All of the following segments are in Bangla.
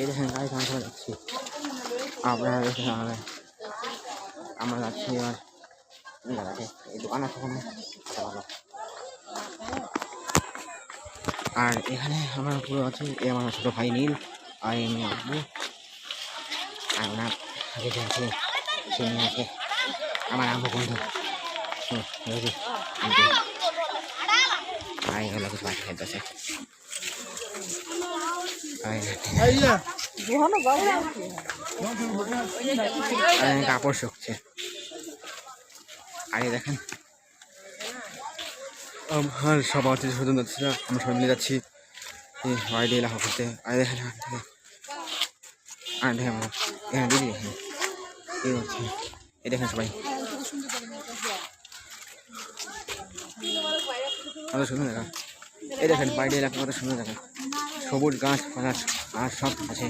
এই দেখেন গাড়ি আমরা যাচ্ছি, আপনারা দেখে আমরা যাচ্ছি এবার এই জায়গাতে। এই দোকান আছে ওখানে ভালো। আর এখানে আমরা পুরো আছি, এ আমার ছোটো ভাই নীল, আর এমনি আব্বু, আর ওনার যেটা আছে সে নিয়ে আছে আমার আব্বু বন্ধু। আর এগুলো কিছু বাচ্চা খেলতেছে, কাপড় শুকছে। আর দেখেন সব আত্মীয় স্বজন যাচ্ছে, আমরা সবাই মিলে যাচ্ছি এই বাইরে এলাকা করতে। আর দেখেন আর দেখেন এখানে দিদি দেখেন এই হচ্ছে, এই দেখেন সবাই কত সুন্দর দেখা। এই দেখেন বাইরে এলাকা কত সুন্দর দেখা, সবুজ গাছ পালা আর সব আছে,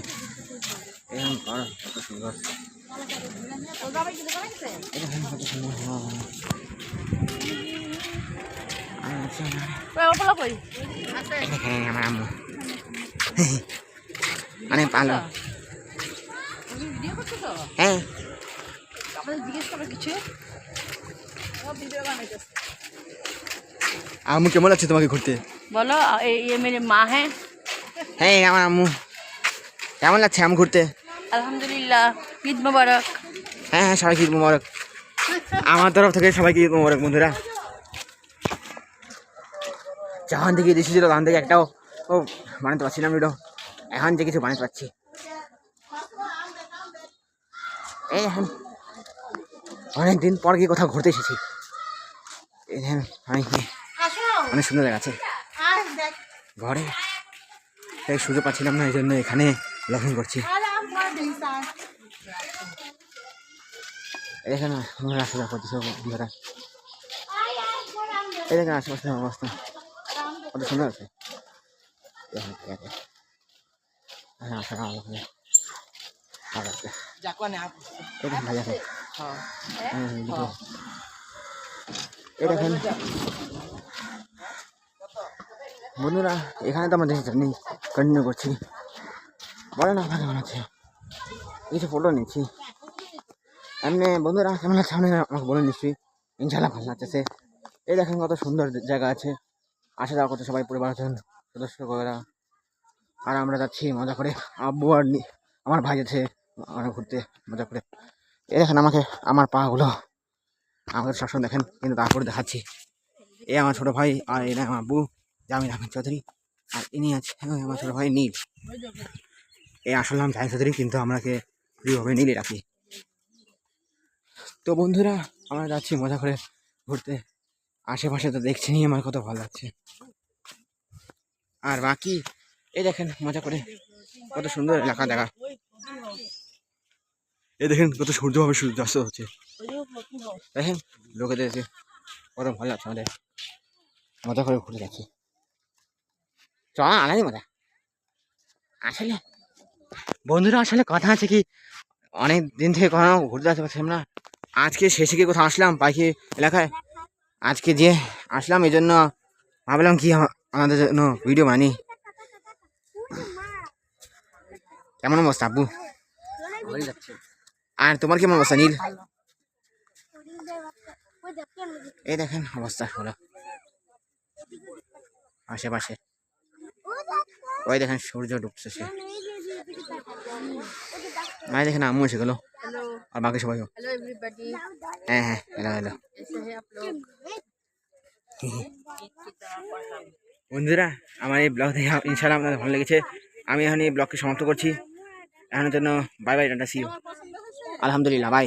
এরকম কত সুন্দর। এই দেখেন কত সুন্দর আমার আম্মু মানে পালো। হ্যাঁ আম্মু কেমন লাগছে তোমাকে ঘুরতে বলো? ये मेरे माँ है। হ্যাঁ আমার আম্মু কেমন লাগছে আম্মু ঘুরতে? আলহামদুলিল্লাহ, ঈদ মোবারক। হ্যাঁ হ্যাঁ সবাইকে ঈদ মোবারক, আমার তরফ থেকে সবাইকে ঈদ মোবারক। বন্ধুরা যখন থেকে এসেছিল তখন থেকে একটাও বানাতে পারছি না ভিডিও, এখন যে কিছু বানাতে পারছি। এই এখন অনেকদিন পর গিয়ে কোথাও ঘুরতে এসেছি, অনেক সুন্দর জায়গা আছে। ঘরে তাই সুযোগ পাচ্ছিলাম না, এই জন্য এখানে ব্লগিং করছি। এখানে রাস্তা করতেছে বন্ধুরা, এই দেখেন আশেপাশে অবস্থা কত সুন্দর আছে। বন্ধুরা এখানে তো আমাদের জার্নি কন্টিনিউ করছি, বলে না ভালো আছে, কিছু ফটো নিচ্ছি এমনি। বন্ধুরা কেমন লাগছে আমাকে বলে নিশ্চয়ই, ইনশাল্লাহ ভালো লাগতেছে। এই দেখেন কত সুন্দর জায়গা আছে, আসা যাওয়া করতে সবাই পরিবার সদস্য করে। আর আমরা যাচ্ছি মজা করে, আব্বু আর আমার ভাই আছে, আমরা ঘুরতে মজা করে। এই দেখেন আমাকে আমার পাগুলো আমাকে সবসময় দেখেন, কিন্তু তারপরে দেখাচ্ছি। এ আমার ছোটো ভাই, আর এরা আমার আব্বু জামিল আহমেদ চৌধুরী, আর ইনি আছে আমার ছোটো ভাই নীল। এই আসল নাম জাহিদ চৌধুরী, কিন্তু আমাকে প্রিয়ভাবে নীলই রাখি। তো বন্ধুরা আমরা যাচ্ছি মজা করে ঘুরতে, আশেপাশে তো দেখছি নি আমার কত ভালো লাগছে। আর বাকি এই দেখেন মজা করে কত সুন্দর এলাকা দেখা, এই দেখেন কত সূর্যভাবে সূর্যাস্ত হচ্ছে, দেখেন লোকেদের কত ভালো লাগছে। আমাদের মজা করে ঘুরে যাচ্ছি, চল আলাদাই মজা। আসলে বন্ধুরা আসলে কথা আছে কি, অনেক দিন থেকে কোনো ঘুরতে আসতে পারছিলাম না, আজকে শেষে গিয়ে কোথাও আসলাম পাখি এলাকায়, আজকে যে আসলাম এই জন্য ভাবলাম কি আমাদের জন্য ভিডিও বানি। কেমন অবস্থা আব্বু? আর তোমার কেমন অবস্থা নীল? এই দেখেন অবস্থা হলো আশেপাশে, ওই দেখেন সূর্য ডুবছে সে, ভাই দেখেন আম্মু এসে গেল আর বাকি সবাই। হ্যাঁ হ্যাঁ হ্যালো হ্যালো বন্ধুরা, আমার এই ব্লগ দেখে ইনশাআল্লাহ আপনাদের ভালো লেগেছে। আমি এখন এই ব্লগকে সমাপ্ত করছি, এখনের জন্য bye bye, tata, see you, আলহামদুলিল্লাহ, বাই।